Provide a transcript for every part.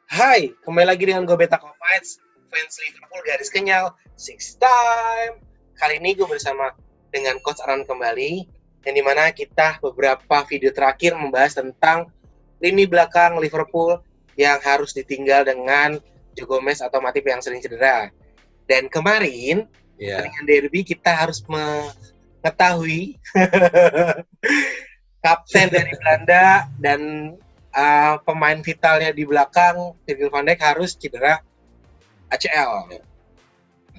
Hai, kembali lagi dengan gue Beta Kovacs, fans Liverpool garis kenyal, six time. Kali ini gue bersama dengan Coach Aran kembali, yang dimana kita beberapa video terakhir membahas tentang lini belakang Liverpool yang harus ditinggal dengan Joe Gomez atau Matip yang sering cedera. Dan kemarin, pertandingan derby kita harus mengetahui kapten dari Belanda dan pemain vitalnya di belakang Virgil van Dijk harus cedera ACL.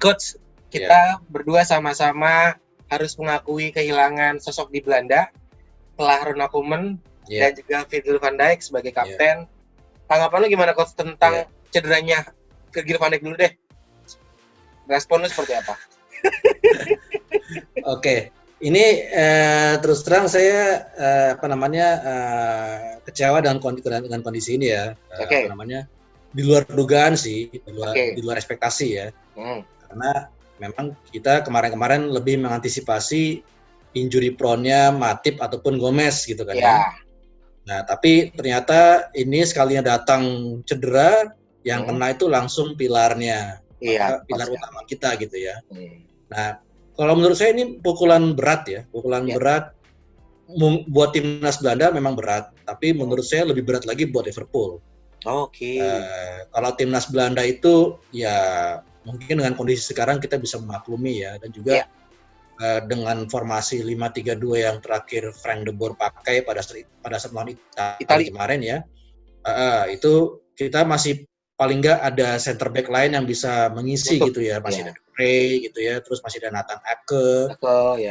Coach, kita berdua sama-sama harus mengakui kehilangan sosok di Belanda setelah Ronald Koeman dan juga Virgil van Dijk sebagai kapten. Tanggapan lu gimana, Coach, tentang cederanya Virgil van Dijk dulu deh? Respon lu seperti apa? Oke. Ini terus terang saya kecewa dengan kondisi ini ya. Di luar dugaan sih, di luar ekspektasi ya. Karena memang kita kemarin lebih mengantisipasi injury prone-nya Matip ataupun Gomez gitu kan ya. Nah, tapi ternyata ini sekalinya datang cedera yang kena itu langsung pilarnya. Pilar utama kita gitu ya. Nah, kalau menurut saya ini pukulan berat ya, berat buat timnas Belanda memang berat, tapi menurut saya lebih berat lagi buat Liverpool. Kalau timnas Belanda itu ya mungkin dengan kondisi sekarang kita bisa memaklumi ya, dan juga dengan formasi 5-3-2 yang terakhir Frank de Boer pakai pada saat melawan Italia kemarin ya, itu kita masih paling nggak ada center back lain yang bisa mengisi gitu ya, masih ada Dupre gitu ya, terus masih ada Nathan Ake,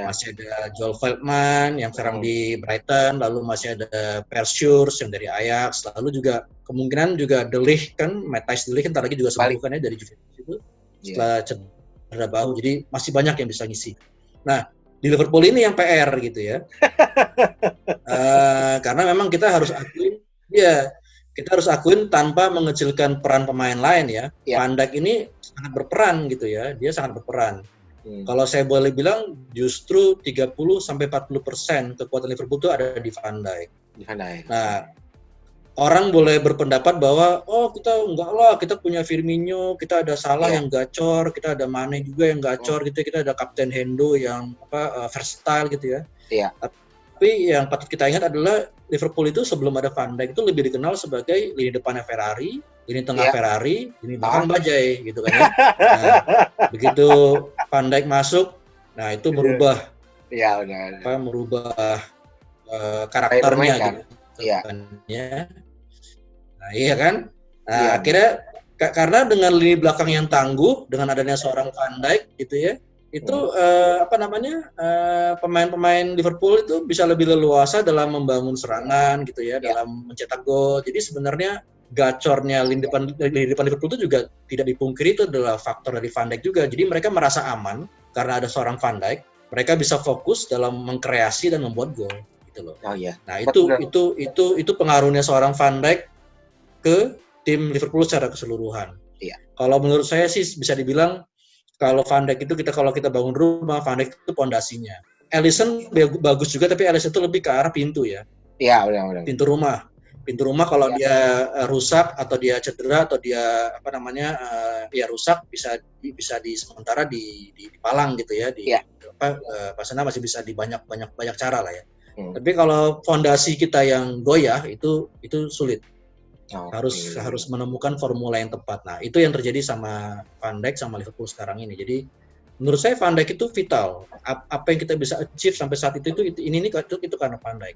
masih ada Joel Veltman yang sekarang di Brighton, lalu masih ada Per Schuurs yang dari Ajax, lalu juga kemungkinan juga De Ligt kan, Matthijs De Ligt kan lagi juga sembuh kan ya dari Juventus itu setelah cedera bahu, jadi masih banyak yang bisa ngisi. Nah, di Liverpool ini yang PR gitu ya, karena memang kita harus akuin tanpa mengecilkan peran pemain lain ya. Van Dijk ini sangat berperan gitu ya, dia sangat berperan. Kalau saya boleh bilang justru 30-40% kekuatan Liverpool itu ada di Van Dijk. Nah, orang boleh berpendapat bahwa kita enggak lah, kita punya Firmino, kita ada Salah yang gacor, kita ada Mane juga yang gacor gitu, kita ada Kapten Hendo yang versatile gitu ya. Tapi yang patut kita ingat adalah Liverpool itu sebelum ada Van Dijk itu lebih dikenal sebagai lini depannya Ferrari, lini tengah Ferrari, lini belakang Bajai gitu kan ya. Nah, begitu Van Dijk masuk, nah itu merubah karakternya gitu kan ya. Nah, iya kan? Nah, akhirnya karena dengan lini belakang yang tangguh, dengan adanya seorang Van Dijk gitu ya, itu pemain-pemain Liverpool itu bisa lebih leluasa dalam membangun serangan gitu ya, dalam mencetak gol. Jadi sebenarnya gacornya lini depan Liverpool itu juga tidak dipungkiri, itu adalah faktor dari Van Dijk juga. Jadi mereka merasa aman karena ada seorang Van Dijk, mereka bisa fokus dalam mengkreasi dan membuat gol gitu loh. Nah, itu pengaruhnya seorang Van Dijk ke tim Liverpool secara keseluruhan. Kalau menurut saya sih bisa dibilang kalau Van Dijk itu kalau kita bangun rumah, Van Dijk itu pondasinya. Alisson bagus juga, tapi Alisson itu lebih ke arah pintu ya. Iya, benar. Pintu rumah kalau dia rusak atau dia cedera atau dia rusak bisa sementara dipalang gitu ya. Pasana masih bisa di banyak cara lah ya. Tapi kalau fondasi kita yang goyah itu sulit. Harus menemukan formula yang tepat. Nah, itu yang terjadi sama Van Dijk sama Liverpool sekarang ini. Jadi menurut saya Van Dijk itu vital. Apa yang kita bisa achieve sampai saat itu karena Van Dijk.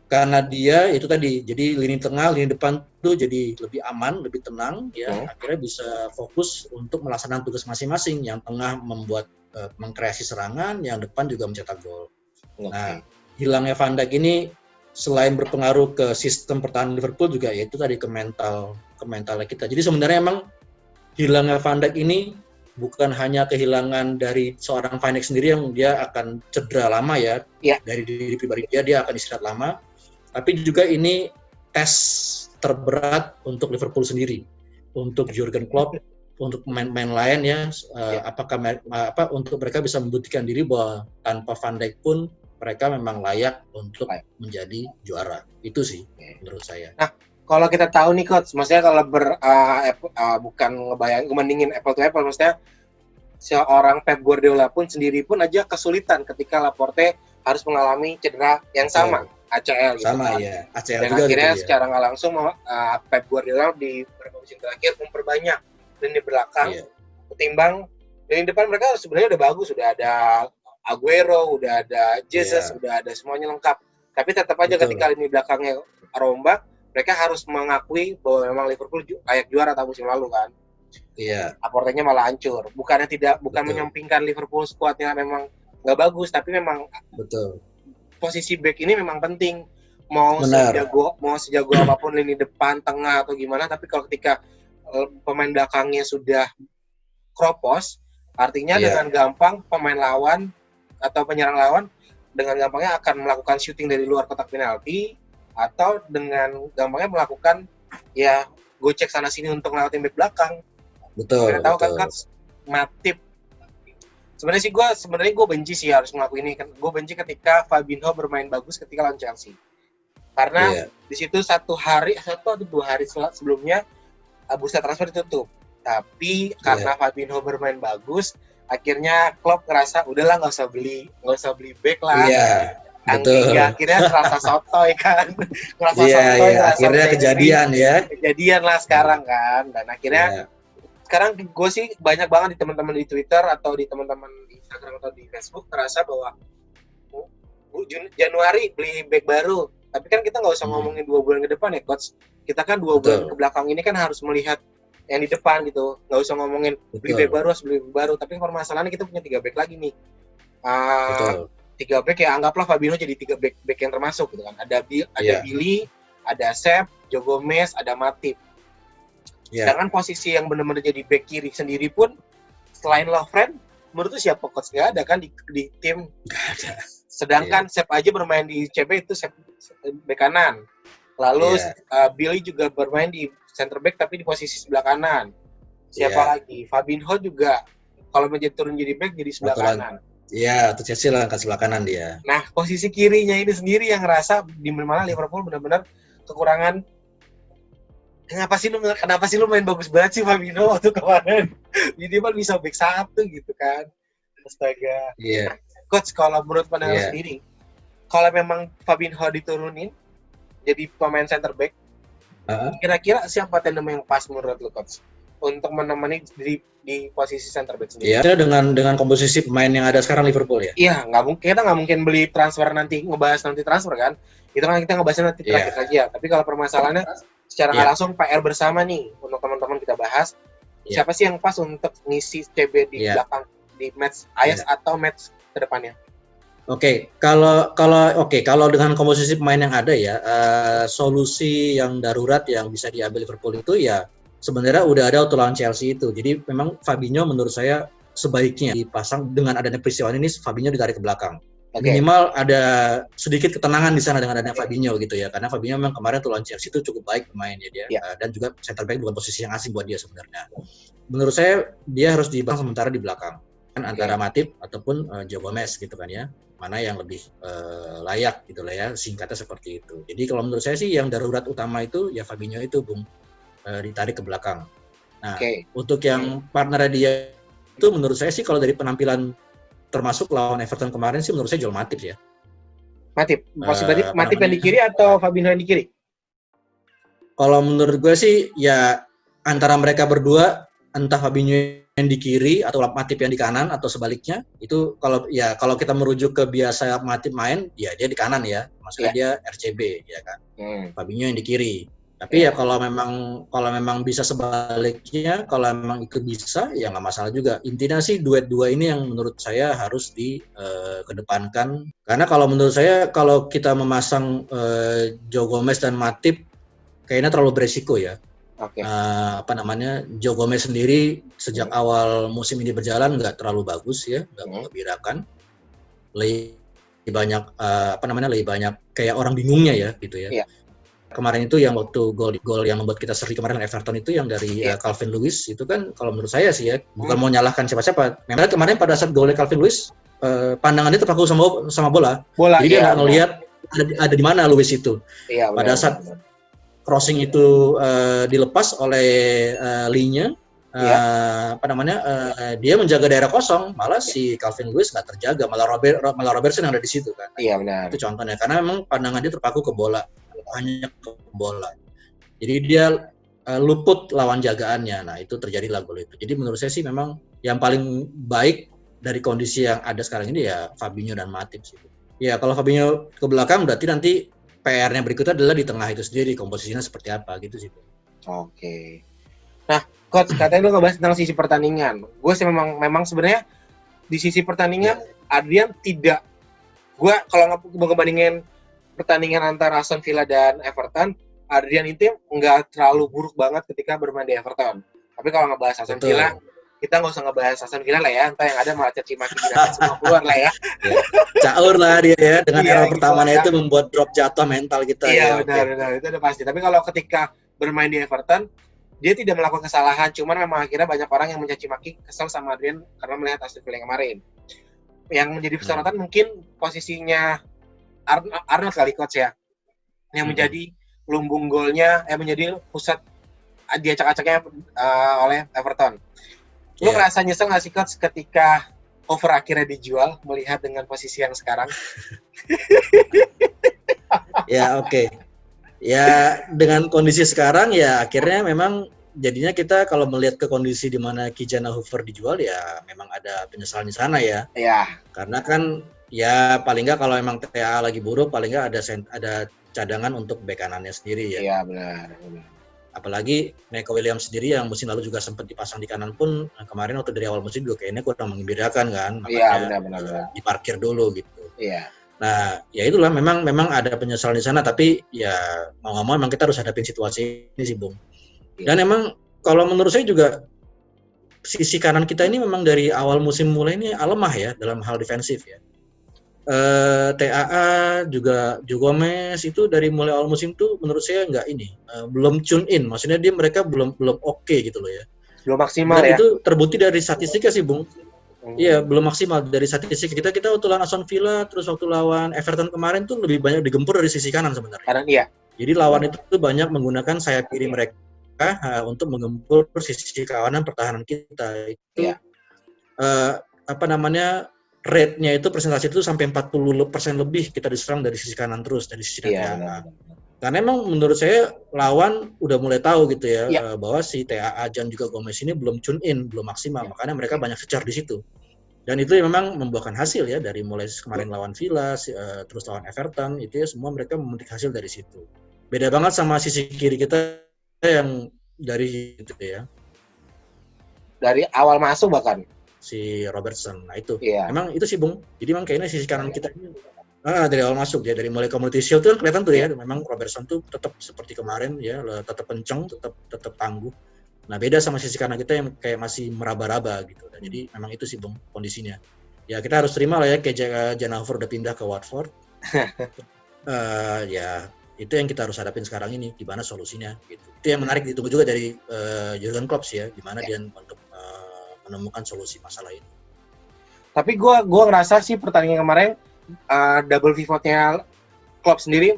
Karena dia itu tadi, jadi lini tengah, lini depan itu jadi lebih aman, lebih tenang ya. Akhirnya bisa fokus untuk melaksanakan tugas masing-masing. Yang tengah membuat mengkreasi serangan, yang depan juga mencetak gol. Nah, hilangnya Van Dijk ini selain berpengaruh ke sistem pertahanan Liverpool juga yaitu tadi ke mentalnya kita. Jadi sebenarnya emang hilangnya Van Dijk ini bukan hanya kehilangan dari seorang Van Dijk sendiri yang dia akan cedera lama ya. Dari diri pribadi dia akan istirahat lama. Tapi juga ini tes terberat untuk Liverpool sendiri, untuk Jurgen Klopp, untuk pemain-pemain lain ya. Apakah untuk mereka bisa membuktikan diri bahwa tanpa Van Dijk pun mereka memang layak untuk menjadi juara. Itu sih menurut saya. Nah, kalau kita tahu nih coach, maksudnya kalau bukan ngebandingin apple to apple, maksudnya seorang Pep Guardiola pun sendiri pun aja kesulitan ketika Laporte harus mengalami cedera yang sama, ACL gitu. Sama ya, ACL dan juga akhirnya gitu, secara nggak langsung Pep Guardiola di beberapa musim terakhir memperbanyak lini belakang ketimbang lini depan. Mereka sebenarnya udah bagus, udah ada Aguero, udah ada Jesus, udah ada semuanya lengkap. Tapi tetap aja ketika lini belakangnya rombak, mereka harus mengakui bahwa memang Liverpool layak juara tahun musim lalu kan. Iya. Aportenya malah hancur. Bukan menyampingkan Liverpool skuadnya memang nggak bagus, tapi memang posisi back ini memang penting. Mau sejago apapun lini depan, tengah atau gimana, tapi kalau ketika pemain belakangnya sudah kropos, artinya dengan gampang pemain lawan atau penyerang lawan dengan gampangnya akan melakukan shooting dari luar kotak penalti, atau dengan gampangnya melakukan gocek sana sini untuk ngelewatin back belakang. Betul. Kita tahu kan Matip. Sebenarnya gue benci sih harus ngelakuin ini. Gue benci ketika Fabinho bermain bagus ketika lawan Chelsea. Karena di situ 1 atau 2 hari sebelumnya bursa transfer ditutup. Tapi karena Fabinho bermain bagus, akhirnya Klopp ngerasa udahlah nggak usah beli back lah. Betul. Akhirnya terasa sotoy kan. Akhirnya kejadian lah sekarang kan. Dan akhirnya sekarang gue sih banyak banget di teman-teman di Twitter atau di teman-teman di Instagram atau di Facebook terasa bahwa Januari beli back baru. Tapi kan kita nggak usah ngomongin 2 bulan ke depan ya coach. Kita kan 2 bulan ke belakang ini kan harus melihat yang di depan gitu. Nggak usah ngomongin beli back baru. Tapi permasalahannya kita punya 3 back lagi nih. 3 back ya, anggaplah Fabinho jadi 3 back yang termasuk gitu kan. Ada Billy, ada Sepp, Joe Gomez, ada Matip. Sedangkan posisi yang benar-benar jadi back kiri sendiri pun selain Lovren, menurut siapa coach? Nggak ada kan di tim. Nggak ada. Sedangkan Sepp aja bermain di CB itu back kanan. Lalu Billy juga bermain di center back tapi di posisi sebelah kanan. Siapa lagi? Fabinho juga kalau menjadi turun jadi back jadi sebelah kanan. Iya, atau Chelsea lah ke sebelah kanan dia. Nah, posisi kirinya ini sendiri yang ngerasa di mana Liverpool benar-benar kekurangan. Kenapa sih lu main bagus banget sih Fabinho waktu kemarin? Jadi kan bisa back 1 gitu kan. Astaga. Iya. Coach, kalau menurut pandangan sendiri, kalau memang Fabinho diturunin jadi pemain center back, kira-kira siapa tandem yang pas menurut lu coach untuk menemani di posisi center back sendiri? Iya, dengan komposisi pemain yang ada sekarang Liverpool ya. Iya, kita nggak mungkin beli transfer ngebahas nanti transfer kan. Itu kan kita ngebahasnya nanti terakhir saja. Tapi kalau permasalahannya secara nggak langsung PR bersama nih untuk teman-teman kita bahas. Siapa sih yang pas untuk ngisi CB di belakang di match Ajax atau match kedepannya? Kalau dengan komposisi pemain yang ada solusi yang darurat yang bisa diambil Liverpool itu sebenarnya udah ada waktu lawan Chelsea itu. Jadi memang Fabinho menurut saya sebaiknya dipasang dengan adanya peristiwa ini, Fabinho ditarik ke belakang. Minimal ada sedikit ketenangan di sana dengan adanya Fabinho gitu ya. Karena Fabinho memang kemarin tuh lawan Chelsea itu cukup baik bermainnya dia. Dan juga center back bukan posisi yang asing buat dia sebenarnya. Menurut saya dia harus dibahas sementara di belakang. Antara Matip ataupun Joe Gomez gitu kan ya. Mana yang lebih layak gitu lah ya, singkatnya seperti itu. Jadi kalau menurut saya sih yang darurat utama itu Fabinho itu ditarik ke belakang. Nah, untuk yang partnernya dia itu menurut saya sih kalau dari penampilan termasuk lawan Everton kemarin sih menurut saya Joel Matip ya. Matip? Berarti Matip yang di kiri atau Fabinho yang di kiri? Kalau menurut gue sih antara mereka berdua, entah Fabinho yang di kiri atau Matip yang di kanan atau sebaliknya, itu kalau kita merujuk ke biasa Matip main, dia di kanan ya, maksudnya dia RCB ya kan. Fabinho yang di kiri. Tapi kalau memang bisa sebaliknya, kalau memang itu bisa ya nggak masalah juga. Intinya sih duet dua ini yang menurut saya harus dikedepankan. Karena kalau menurut saya kalau kita memasang Joe Gomez dan Matip kayaknya terlalu beresiko ya. Joe Gomez sendiri sejak awal musim ini berjalan nggak terlalu bagus ya, nggak mengembirakan. Lebih banyak kayak orang bingungnya ya gitu ya. Kemarin itu yang waktu gol yang membuat kita seri kemarin Everton itu yang dari Calvin Lewis itu kan kalau menurut saya sih ya bukan mau nyalahkan siapa-siapa. Memang kemarin pada saat golnya Calvin Lewis pandangannya terpaku sama bola. Jadi dia nggak ngelihat ada di mana Lewis itu. Pada saat crossing itu dilepas oleh Lee-nya, dia menjaga daerah kosong, malah si Calvin Lewis nggak terjaga, malah Robertson yang ada di situ kan. Iya benar. Itu contohnya, karena memang pandangan dia terpaku ke bola, hanya ke bola. Jadi dia luput lawan jagaannya. Nah itu terjadilah gol itu. Jadi menurut saya sih memang yang paling baik dari kondisi yang ada sekarang ini ya Fabinho dan Matip sih. Ya kalau Fabinho ke belakang berarti nanti PR-nya berikutnya adalah di tengah itu sendiri, komposisinya seperti apa gitu sih. Oke. Nah, Coach, katanya lu ngebahas tentang sisi pertandingan. Gue sih memang sebenarnya di sisi pertandingan Adrian tidak. Gue kalau mau ngebandingin pertandingan antara Aston Villa dan Everton, Adrian itu nggak terlalu buruk banget ketika bermain di Everton. Tapi kalau ngebahas Aston Villa, kita nggak usah ngebahas Aston Villa lah ya, entah yang ada malah caci maki dan semua keluar lah ya. Caur lah dia ya, dengan error pertamanya itu membuat drop jatuh mental kita. Iya benar, itu udah pasti. Tapi kalau ketika bermain di Everton, dia tidak melakukan kesalahan, cuman memang akhirnya banyak orang yang mencaci maki, kesel sama Adrian karena melihat Aston Villa kemarin. Yang menjadi sorotan mungkin posisinya Arnold kali, Coach ya, yang menjadi lumbung golnya, menjadi pusat diacak-acaknya oleh Everton. Lu ngerasa nyesel nggak sih, Coach, ketika over akhirnya dijual melihat dengan posisi yang sekarang? Ya oke. Ya dengan kondisi sekarang ya akhirnya memang jadinya kita kalau melihat ke kondisi di mana Ki-Jana Hoever dijual ya memang ada penyesalan di sana ya. Iya. Karena kan ya paling nggak kalau emang TAA lagi buruk paling nggak ada cadangan untuk bek kanannya sendiri ya. Iya benar. Apalagi Neco Williams sendiri yang musim lalu juga sempat dipasang di kanan pun kemarin waktu dari awal musim juga kayaknya kurang mengembirakan kan. Iya benar. Diparkir dulu gitu. Iya. Nah, ya itulah memang ada penyesalan di sana, tapi ya mau nggak mau memang kita harus hadapin situasi ini sih, Bung. Dan emang kalau menurut saya juga sisi kanan kita ini memang dari awal musim mulai ini lemah ya dalam hal defensif ya. TAA juga Joe Gomez itu dari mulai awal musim tuh menurut saya belum tune in, maksudnya mereka belum oke gitu loh ya. Belum maksimal. Dan ya. itu terbukti dari statistiknya sih, Bung. Iya, belum maksimal dari statistik kita waktu lawan Aston Villa terus waktu lawan Everton kemarin tuh lebih banyak digempur dari sisi kanan sebenarnya. Kanan iya. Jadi lawan itu tuh banyak menggunakan sayap kiri mereka untuk menggempur sisi kawanan pertahanan kita. Itu rate-nya itu presentasi itu sampai 40% lebih kita diserang dari sisi kanan terus dari sisi TAA. Karena emang menurut saya lawan udah mulai tahu gitu ya bahwa si TAA dan juga Gomez ini belum tune in, belum maksimal, makanya mereka banyak secar di situ. Dan itu memang membuahkan hasil ya dari mulai kemarin lawan Villa, terus lawan Everton itu ya semua mereka memetik hasil dari situ. Beda banget sama sisi kiri kita yang dari itu ya. Dari awal masuk bahkan si Robertson. Nah itu. Iya. Memang itu sih, Bung. Jadi memang kayaknya sisi kanan kita ini dari awal masuk ya, dari mulai Community Shield tuh kan kelihatan tuh ya, memang Robertson tuh tetap seperti kemarin ya, tetap kenceng, tetap tangguh. Nah beda sama sisi kanan kita yang kayak masih meraba-raba gitu. Dan jadi memang itu sih, Bung, kondisinya. Ya kita harus terima lah ya, kayak Jana Hoever udah pindah ke Watford. Ya itu yang kita harus hadapin sekarang ini, gimana solusinya gitu. Itu yang menarik ditunggu juga dari Jurgen Klopp ya, gimana dia untuk menemukan solusi masalah ini. Tapi gue ngerasa sih pertandingan kemarin double pivotnya Klopp sendiri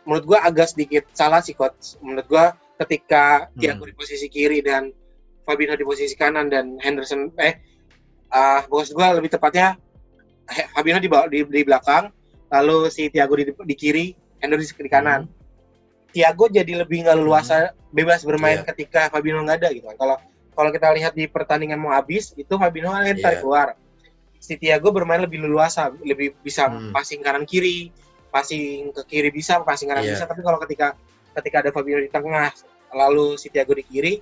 menurut gue agak sedikit salah sih, Coach. Menurut gue ketika Thiago di posisi kiri dan Fabinho di posisi kanan dan Henderson bos gue lebih tepatnya Fabinho di belakang, lalu si Thiago di kiri, Henderson di kanan. Thiago jadi lebih nggak leluasa bebas bermain ketika Fabinho nggak ada gitu kan. Kalau kita lihat di pertandingan mau habis itu Fabinho kan tarik keluar. Si Thiago bermain lebih leluasa, lebih bisa passing kanan kiri, passing ke kiri bisa, passing kanan bisa. Tapi kalau ketika ada Fabinho di tengah, lalu si Thiago di kiri,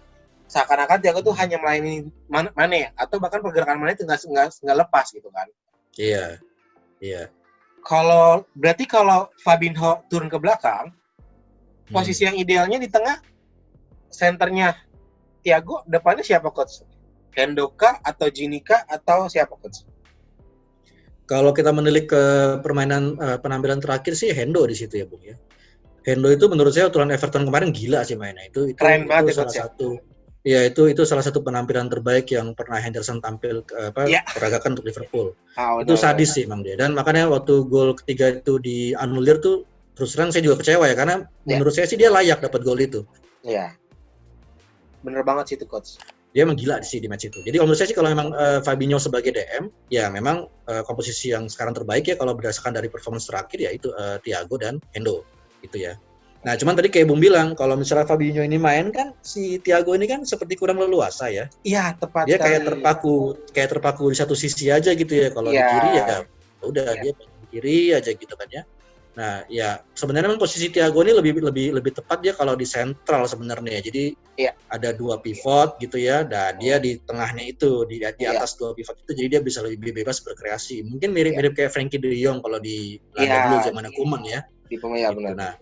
seakan-akan Thiago tuh hanya melayani Mane atau bahkan pergerakan Mane itu nggak lepas gitu kan? Iya. Berarti kalau Fabinho turun ke belakang, posisi yang idealnya di tengah, senternya Thiago, depannya siapa, Coach? Hendoka atau Ginika atau siapa, Coach? Kalau kita menilik ke permainan penampilan terakhir sih Hendo di situ ya, Bung ya. Hendo itu menurut saya waktu lawan Everton kemarin gila sih mainnya. Itu keren banget salah satu. Ya itu salah satu penampilan terbaik yang pernah Henderson tampil peragakan untuk Liverpool. Itu sadis sih emang dia. Dan makanya waktu gol ketiga itu dianulir tuh terus terang saya juga kecewa ya, karena menurut saya sih dia layak dapat gol itu. Iya. Bener banget sih itu coach. Dia emang gila sih di match itu. Jadi kalau menurut saya sih kalau memang Fabinho sebagai DM, ya memang komposisi yang sekarang terbaik ya kalau berdasarkan dari performance terakhir ya itu Thiago dan Hendo gitu ya. Nah, cuman tadi kayak Bung bilang, kalau misalnya Fabinho ini main kan, si Thiago ini kan seperti kurang leluasa ya. Iya, tepat. Dia kayak terpaku di satu sisi aja gitu ya. Kalau di kiri ya udah dia di kiri aja gitu kan ya. Nah, ya sebenarnya memang posisi Thiago ini lebih tepat dia kalau di sentral sebenarnya. Jadi ada dua pivot gitu ya, dan dia di tengahnya itu di atas dua pivot itu, jadi dia bisa lebih bebas berkreasi. Mungkin mirip-mirip kayak Frenkie de Jong kalau di Belanda dulu zaman Koeman ya. Di pemain gitu. benar. Nah,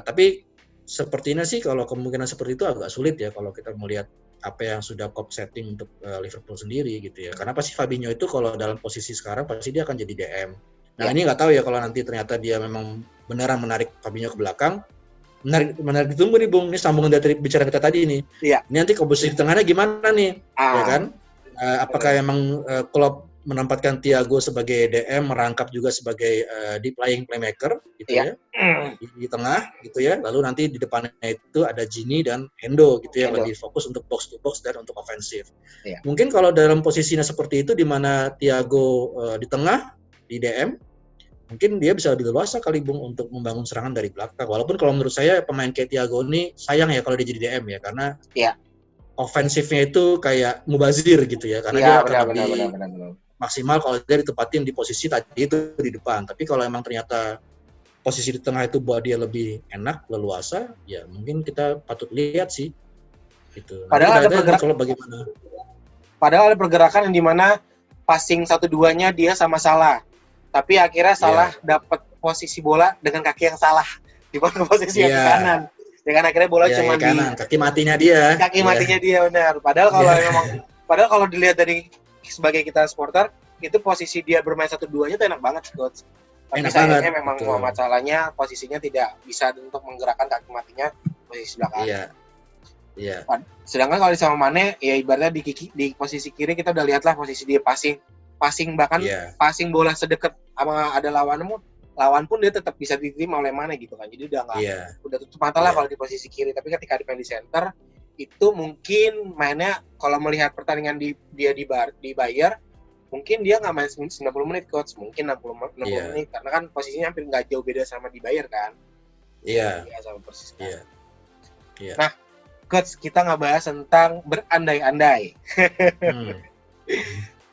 tapi sepertinya sih kalau kemungkinan seperti itu agak sulit ya kalau kita melihat apa yang sudah Klopp setting untuk Liverpool sendiri gitu ya. Karena pasti Fabinho itu kalau dalam posisi sekarang pasti dia akan jadi DM. Nah ini nggak tahu ya kalau nanti ternyata dia memang beneran menarik Fabinho ke belakang. Menarik ditunggu nih Bung. Ini sambungan dari bicara kita tadi nih. Iya. Ini nanti komposisi di tengahnya gimana nih? Ya kan? Apakah memang Klopp menempatkan Thiago sebagai DM, merangkap juga sebagai deep lying playmaker gitu ya di tengah gitu ya, lalu nanti di depannya itu ada Gini dan Hendo gitu ya, lebih fokus untuk box to box dan untuk ofensif. Mungkin kalau dalam posisinya seperti itu di mana Thiago di tengah di DM, mungkin dia bisa lebih leluasa kali Bung untuk membangun serangan dari belakang. Walaupun kalau menurut saya pemain kayak Thiago ini sayang ya kalau dia jadi DM ya, karena ofensifnya itu kayak mubazir gitu ya, karena dia akan lebih maksimal kalau dia ditempatin di posisi tadi itu di depan. Tapi kalau emang ternyata posisi di tengah itu buat dia lebih enak, leluasa, ya mungkin kita patut lihat sih. Gitu. Padahal ada pergerakan yang dimana passing 1-2-nya dia sama Salah. Tapi akhirnya Salah dapat posisi bola dengan kaki yang salah di posisi yang kanan. Ya kan akhirnya bola cuma di kanan. Kaki matinya dia. Kaki matinya dia benar. Padahal kalau dilihat dari sebagai kita supporter, itu posisi dia bermain 1-2-nya tuh enak banget coach. Tapi sayangnya memang masalahnya posisinya tidak bisa untuk menggerakkan kaki matinya posisi belakang. Iya. Sedangkan kalau sama Mane ya ibaratnya di posisi kiri kita udah lihat lah posisi dia passing bahkan passing bola sedekat sama ada lawan pun dia tetap bisa diterima oleh Mane gitu kan. Jadi udah tutup mata lah kalau di posisi kiri. Tapi ketika di center itu mungkin mainnya kalau melihat pertandingan dia di Bayer mungkin dia nggak main 90 menit coach, mungkin 60 menit karena kan posisinya hampir nggak jauh beda sama di Bayer kan. Sama persis kan. Nah coach, kita nggak bahas tentang berandai-andai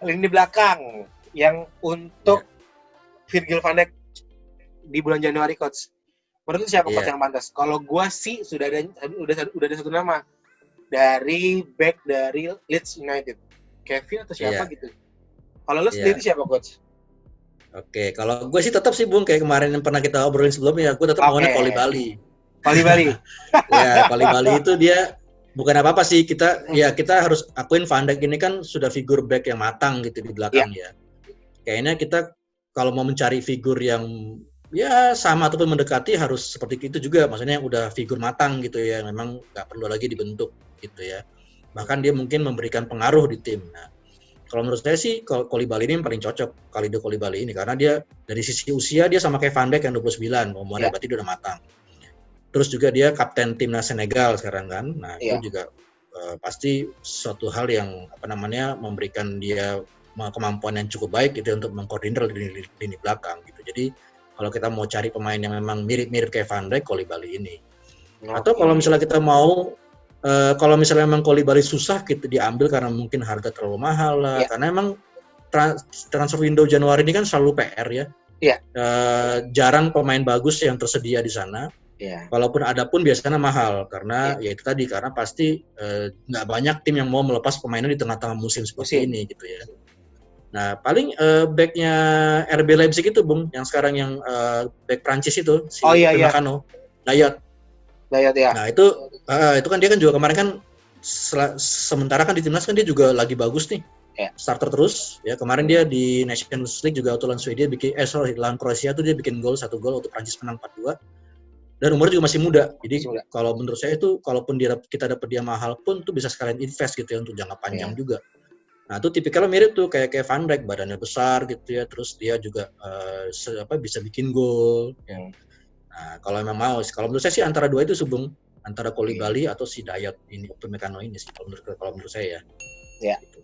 lini belakang yang untuk Virgil van Dijk di bulan Januari coach. Menurut siapa coach yang pantas? Kalau gua sih udah ada satu nama dari back dari Leeds United, Kevin atau siapa gitu. Kalau lu sendiri siapa coach? Oke, kalau gue sih tetap sih Bung kayak kemarin yang pernah kita obrolin sebelumnya, gue tetap maunya Koulibaly. Ya, Koulibaly itu dia bukan apa-apa sih, kita harus akuin Van Dijk ini kan sudah figur back yang matang gitu di belakang ya. Kayaknya kita kalau mau mencari figur yang ya sama ataupun mendekati harus seperti itu juga, maksudnya yang udah figur matang gitu ya, memang nggak perlu lagi dibentuk gitu ya. Bahkan dia mungkin memberikan pengaruh di tim. Nah, kalau menurut saya sih Koulibaly ini paling cocok, Kalidou Koulibaly ini, karena dia dari sisi usia dia sama kayak Van Dijk yang 29, umurnya berarti dia udah matang. Terus juga dia kapten timnas Senegal sekarang kan. Nah, itu juga pasti suatu hal yang memberikan dia kemampuan yang cukup baik gitu untuk mengkoordinir lini belakang gitu. Jadi kalau kita mau cari pemain yang memang mirip-mirip kayak Van Dijk, Koulibaly ini. Atau kalau misalnya kita mau kalau misalnya memang Koulibaly susah gitu diambil karena mungkin harga terlalu mahal lah, karena emang transfer window Januari ini kan selalu PR ya. Jarang pemain bagus yang tersedia di sana. Walaupun ada pun biasanya mahal karena ya itu tadi, karena pasti nggak banyak tim yang mau melepas pemainnya di tengah-tengah musim seperti ini gitu ya. Nah paling backnya RB Leipzig itu Bung, yang sekarang yang back Prancis itu si Upamecano, Dayot ya. Nah itu kan dia kan juga kemarin kan sementara kan di timnas kan dia juga lagi bagus nih, starter terus ya. Kemarin dia di Nations League juga waktu lawan Swedia lawan Kroasia tuh dia bikin satu gol untuk Prancis menang 4-2. Dan umurnya juga masih muda. Jadi kalau menurut saya itu kalaupun kita dapat dia mahal pun tuh bisa sekalian invest gitu ya untuk jangka panjang juga. Nah, itu tipikalnya mirip tuh kayak Van Dijk, badannya besar gitu ya, terus dia juga bisa bikin gol. Nah, kalau memang mau, kalau menurut saya sih antara dua itu Bung, antara Koulibaly atau si Dayot ini, Upamecano ini sih kalau menurut saya ya. Ya. Gitu.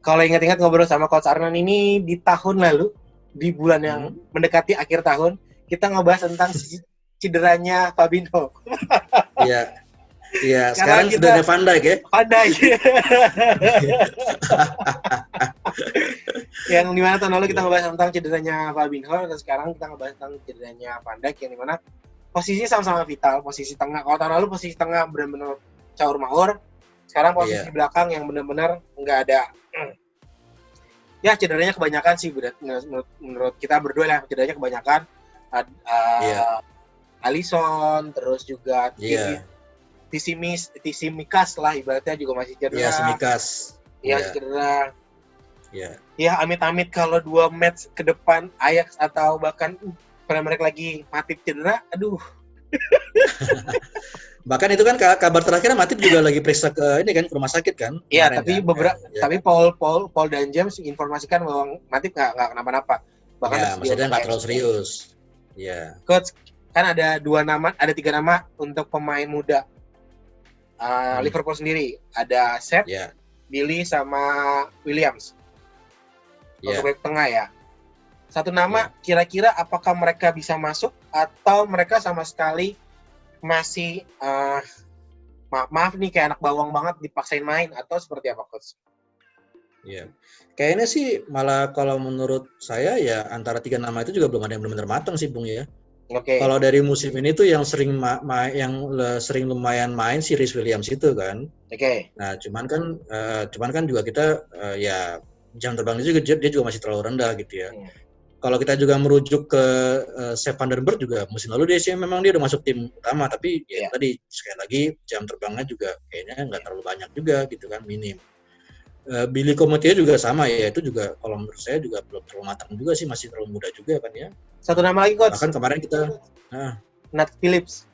Kalau ingat-ingat ngobrol sama Coach Arnan ini di tahun lalu, di bulan yang mendekati akhir tahun, kita ngebahas tentang cederanya Fabinho. Iya. Iya, sekarang sudah ada Van Dijk ya. Van Dijk. Yang dimana tahun lalu kita ngebahas tentang cederanya Fabinho, dan sekarang kita ngebahas tentang cederanya Van Dijk, yang dimana posisinya sama-sama vital, posisi tengah. Kalau tahun lalu posisi tengah benar-benar caur maur, sekarang posisi belakang yang benar-benar nggak ada. Ya cederanya kebanyakan sih, menurut kita berdua lah, cederanya kebanyakan. Alisson, terus juga Tsimikas lah ibaratnya juga masih cedera. Iya, Tsimikas. Iya, cedera. Iya. Ya, amit-amit kalau 2 match ke depan Ajax atau bahkan Premier League lagi Matip cedera, aduh. Bahkan itu kan kabar terakhir Matip juga lagi periksa ke ini kan, ke rumah sakit kan. Iya, tapi tapi Paul dan James informasikan bahwa Matip nggak kenapa-napa. Bahkan ya, maksudnya nggak terlalu serius. Iya. Coach, kan ada 3 nama untuk pemain muda. Liverpool sendiri ada Seth, Billy sama Williams untuk back tengah ya. Satu nama kira-kira apakah mereka bisa masuk atau mereka sama sekali masih maaf nih kayak anak bawang banget dipaksain main atau seperti apa Coach? Iya, kayaknya sih malah kalau menurut saya ya antara 3 nama itu juga belum ada yang benar-benar matang sih Bung ya. Okay. Kalau dari musim ini tuh yang sering sering lumayan main si Rhys Williams itu kan. Oke. Okay. Nah, cuman kan juga kita ya jam terbangnya juga dia juga masih terlalu rendah gitu ya. Kalau kita juga merujuk ke Sepp van den Berg juga musim lalu dia udah masuk tim utama, tapi ya tadi sekali lagi jam terbangnya juga kayaknya nggak terlalu banyak juga gitu kan, minim. Billy Komotia juga sama ya, itu juga kalau menurut saya juga belum terlalu matang juga sih, masih terlalu muda juga kan ya. Satu nama lagi Coach. Bahkan kemarin kita Nat Phillips.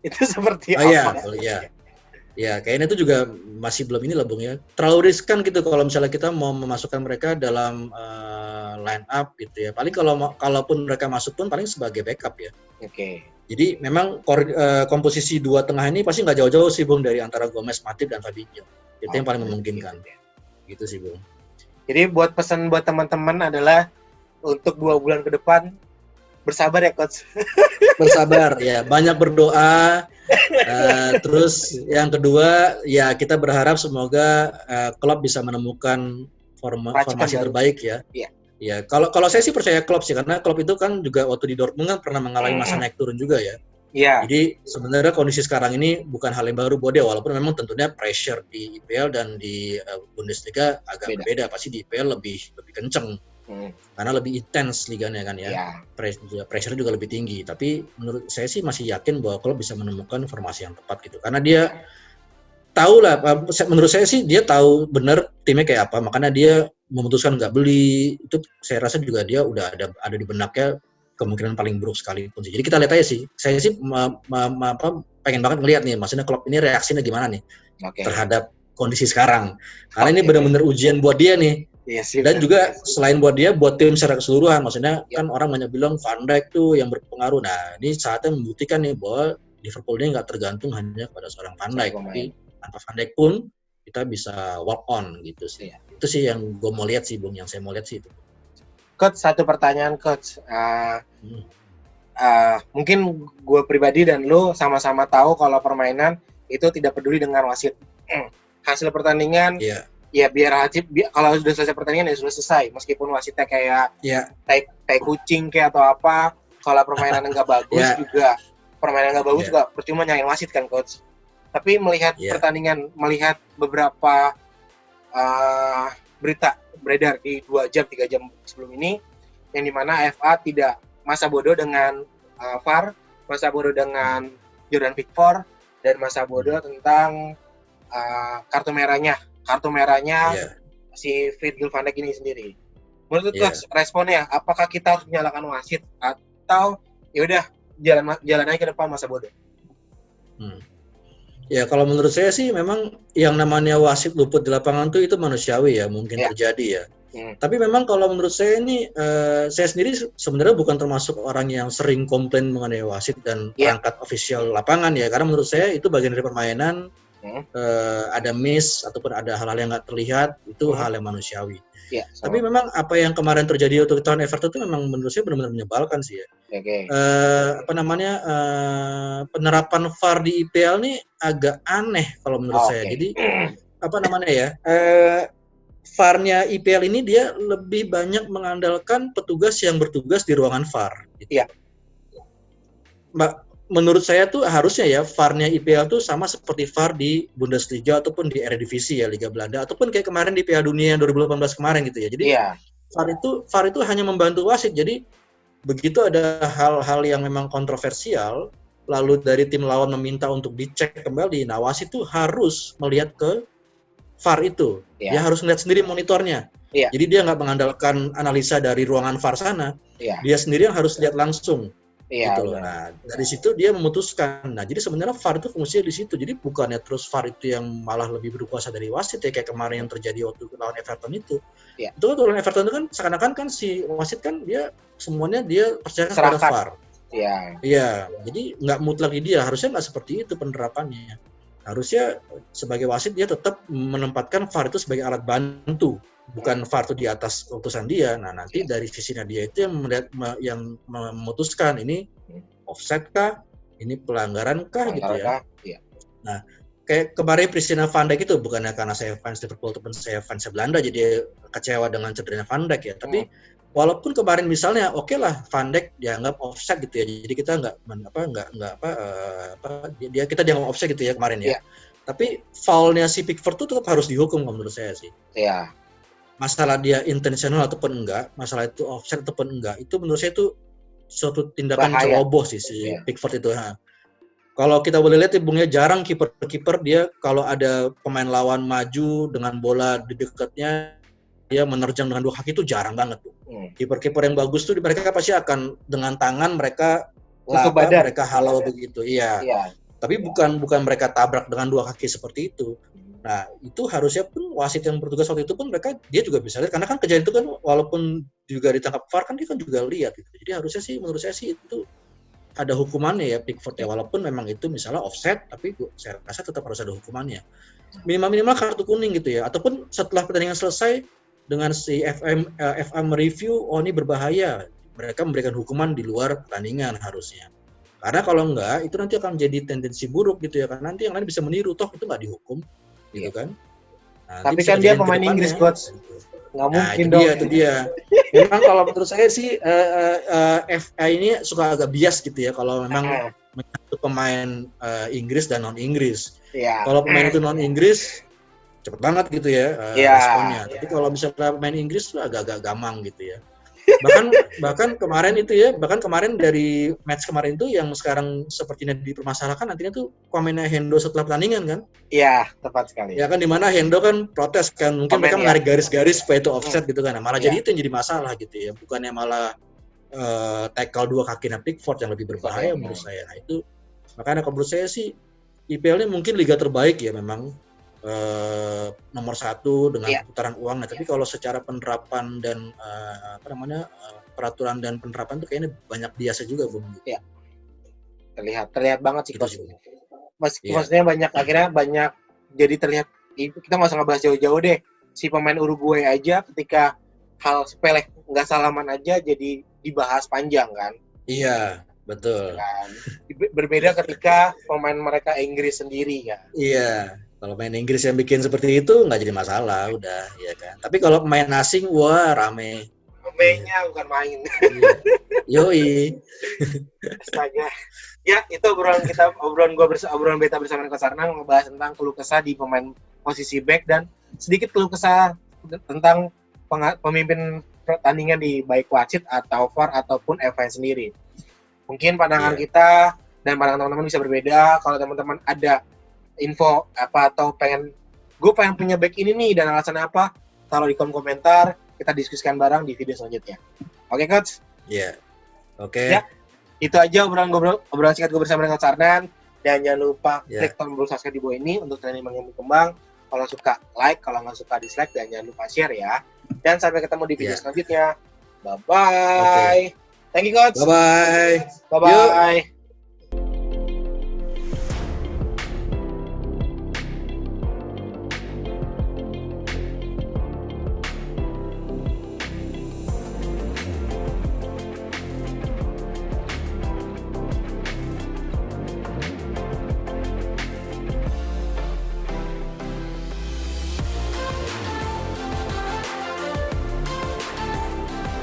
Itu seperti apa? Ya, kayaknya itu juga masih belum ini lah Bung ya. Terlalu riskan gitu kalau misalnya kita mau memasukkan mereka dalam line up gitu ya. Paling kalaupun mereka masuk pun paling sebagai backup ya. Oke. Jadi memang komposisi 2 tengah ini pasti nggak jauh-jauh sih Bung dari antara Gomez, Matip dan Fabinho. Itu yang paling memungkinkan. Gitu sih Bung. Jadi buat pesan buat teman-teman adalah untuk 2 bulan ke depan bersabar ya Coach. Bersabar ya, banyak berdoa. Terus yang kedua ya kita berharap semoga klub bisa menemukan formasi terbaik ya. Iya. Ya kalau saya sih percaya klub sih, karena klub itu kan juga waktu di Dortmund kan pernah mengalami masa naik turun juga ya. Iya. Jadi sebenarnya kondisi sekarang ini bukan hal yang baru buat dia, walaupun memang tentunya pressure di IPL dan di Bundesliga agak berbeda. Pasti di IPL lebih kenceng. Karena lebih intens liganya kan ya. Pressure juga lebih tinggi. Tapi menurut saya sih masih yakin bahwa klub bisa menemukan formasi yang tepat gitu. Karena dia tahu lah, menurut saya sih dia tahu benar timnya kayak apa. Makanya dia memutuskan nggak beli. Itu saya rasa juga dia udah ada di benaknya kemungkinan paling buruk sekalipun sih. Jadi kita lihat aja sih. Saya sih pengen banget ngelihat nih, maksudnya klub ini reaksinya gimana nih terhadap kondisi sekarang. Karena ini benar-benar ujian buat dia nih. Yes, dan juga selain buat dia, buat tim secara keseluruhan. Maksudnya kan orang banyak bilang Van Dijk tuh yang berpengaruh. Nah, ini saatnya membuktikan nih bahwa Liverpool ini nggak tergantung hanya pada seorang Van Dijk. Tapi tanpa Van Dijk pun kita bisa walk on gitu sih. Itu sih yang gue mau lihat sih, Bung. Yang saya mau lihat sih itu. Coach, satu pertanyaan Coach. Mungkin gue pribadi dan lu sama-sama tahu kalau permainan itu tidak peduli dengan wasit. Hasil pertandingan. Ya biar kalau sudah selesai pertandingan ya sudah selesai, meskipun wasitnya kayak kayak kucing kayak atau apa. Kalau permainan nggak bagus juga juga percuma nyalain wasit kan Coach. Tapi melihat pertandingan, melihat beberapa berita beredar di 2 jam 3 jam sebelum ini, yang dimana FA tidak masa bodoh dengan VAR, masa bodoh dengan Jordan Pickford, dan masa bodoh tentang kartu merahnya si Virgil van Dijk ini sendiri. Menurut Coach, responnya apakah kita harus menyalahkan wasit atau ya udah jalan aja ke depan masa bodoh? Ya kalau menurut saya sih memang yang namanya wasit luput di lapangan tuh itu manusiawi ya, mungkin terjadi ya. Tapi memang kalau menurut saya ini, saya sendiri sebenarnya bukan termasuk orang yang sering komplain mengenai wasit dan perangkat ofisial lapangan ya, karena menurut saya itu bagian dari permainan. Ada miss ataupun ada hal-hal yang nggak terlihat, itu hal yang manusiawi. Tapi memang apa yang kemarin terjadi untuk tahun Everton itu memang menurut saya benar-benar menyebalkan sih ya. Penerapan VAR di IPL ini agak aneh kalau menurut saya. Jadi VAR-nya IPL ini dia lebih banyak mengandalkan petugas yang bertugas di ruangan VAR. Gitu. Menurut saya tuh harusnya ya VAR-nya IPL tuh sama seperti VAR di Bundesliga ataupun di Eredivisie ya, Liga Belanda, ataupun kayak kemarin di Piala Dunia 2018 kemarin gitu ya. Jadi VAR itu hanya membantu wasit. Jadi begitu ada hal-hal yang memang kontroversial, lalu dari tim lawan meminta untuk dicek kembali, nah wasit itu harus melihat ke VAR itu. Dia harus melihat sendiri monitornya. Jadi dia nggak mengandalkan analisa dari ruangan VAR sana. Dia sendiri yang harus lihat langsung. Gitu loh. Nah, dari situ dia memutuskan. Nah, jadi sebenarnya VAR itu fungsinya di situ. Jadi bukannya terus VAR itu yang malah lebih berkuasa dari wasit ya, kayak kemarin yang terjadi waktu lawan Everton itu. Itu kan lawan Everton itu kan seakan-akan kan si wasit kan dia semuanya dia percayakan kepada VAR. Iya. Jadi nggak mutlak di dia. Harusnya nggak seperti itu penerapannya. Harusnya sebagai wasit dia tetap menempatkan VAR itu sebagai alat bantu. Bukan VAR itu di atas utusan dia. Nah, nanti dari sisinya dia itu yang melihat, yang memutuskan ini offside kah, ini pelanggaran kah gitu ya. Nah, kayak kemarin Priscilla Van Dijk itu bukannya karena saya fans Liverpool ataupun saya fans Belanda jadi kecewa dengan cederanya Van Dijk ya. Tapi walaupun kemarin misalnya oke lah Van Dijk dianggap offside gitu ya. Jadi kita kita dianggap offside gitu ya kemarin ya. Tapi foul-nya si Pickford itu tetap harus dihukum menurut saya sih. Masalah dia intentional ataupun enggak, masalah itu offset ataupun enggak, itu menurut saya itu suatu tindakan ceroboh sih si Pickford itu. Kalau kita boleh lihat Bung ya, jarang kiper dia kalau ada pemain lawan maju dengan bola di dekatnya, dia menerjang dengan dua kaki itu jarang banget tuh. Kiper-kiper yang bagus tuh mereka pasti akan dengan tangan mereka halau begitu. Tapi bukan mereka tabrak dengan dua kaki seperti itu. Nah, itu harusnya pun wasit yang bertugas waktu itu pun dia juga bisa lihat, karena kan kejadian itu kan walaupun juga ditangkap VAR kan dia kan juga lihat gitu. Jadi harusnya sih menurut saya sih itu ada hukumannya ya Pickford ya, walaupun memang itu misalnya offset, tapi saya rasa tetap harus ada hukumannya. Minimal kartu kuning gitu ya, ataupun setelah pertandingan selesai dengan si FA mereview, oh ini berbahaya, mereka memberikan hukuman di luar pertandingan harusnya. Karena kalau enggak, itu nanti akan menjadi tendensi buruk gitu ya, karena nanti yang lain bisa meniru, toh itu nggak dihukum. Gitu kan. Nah, tapi kan dia pemain Inggris coach. Nggak mungkin dong. Itu dia. Memang kalau menurut saya sih FA ini suka agak bias gitu ya kalau memang menyangkut pemain Inggris dan non Inggris. Kalau pemain itu non Inggris cepet banget gitu ya responnya. Tapi kalau misalnya pemain Inggris tuh agak-agak gamang gitu ya. bahkan kemarin dari match kemarin itu yang sekarang sepertinya dipermasalahkan nantinya tuh komennya Hendo setelah pertandingan kan? Iya, tepat sekali. Ya kan, dimana Hendo kan protes kan, mungkin mereka menarik garis-garis supaya itu offset gitu kan, malah jadi itu yang jadi masalah gitu ya, bukannya malah tackle dua kakinya Pickford yang lebih berbahaya menurut saya. Nah itu makanya kalau menurut saya sih IPL ini mungkin liga terbaik ya memang. Nomor 1 dengan putaran uang. Nah, tapi kalau secara penerapan dan peraturan dan penerapan itu kayaknya banyak biasa juga, Bung. Iya. Terlihat banget sih coach. Maksudnya banyak jadi terlihat, kita nggak usah ngebahas jauh-jauh deh. Si pemain Uruguay aja ketika hal sepele nggak salaman aja jadi dibahas panjang kan. Iya, betul. Kan? Berbeda ketika pemain mereka Inggris sendiri kan. Iya. Kalau main Inggris yang bikin seperti itu nggak jadi masalah, udah, ya kan. Tapi kalau pemain asing, wah rame. Ramenya bukan main. Yoi. Astaga. Ya, itu obrolan beta bersama Coach Arnang ngebahas tentang keluh kesah di pemain posisi back dan sedikit keluh kesah tentang pemimpin pertandingan di baik wasit atau VAR ataupun FA sendiri. Mungkin pandangan kita dan pandangan teman-teman bisa berbeda. Kalau teman-teman ada info apa atau pengen punya back ini nih dan alasan apa, taruh di kolom komentar, kita diskusikan bareng di video selanjutnya. Oke, Coach? Iya. Oke. Ya, itu aja obrolan singkat gue bersama dengan Coach Arnan, dan jangan lupa klik tombol subscribe di bawah ini untuk channel yang berkembang. Kalau suka like, kalau nggak suka dislike, dan jangan lupa share ya. Dan sampai ketemu di video selanjutnya. Bye bye. Thank you coach. Bye bye. Bye bye.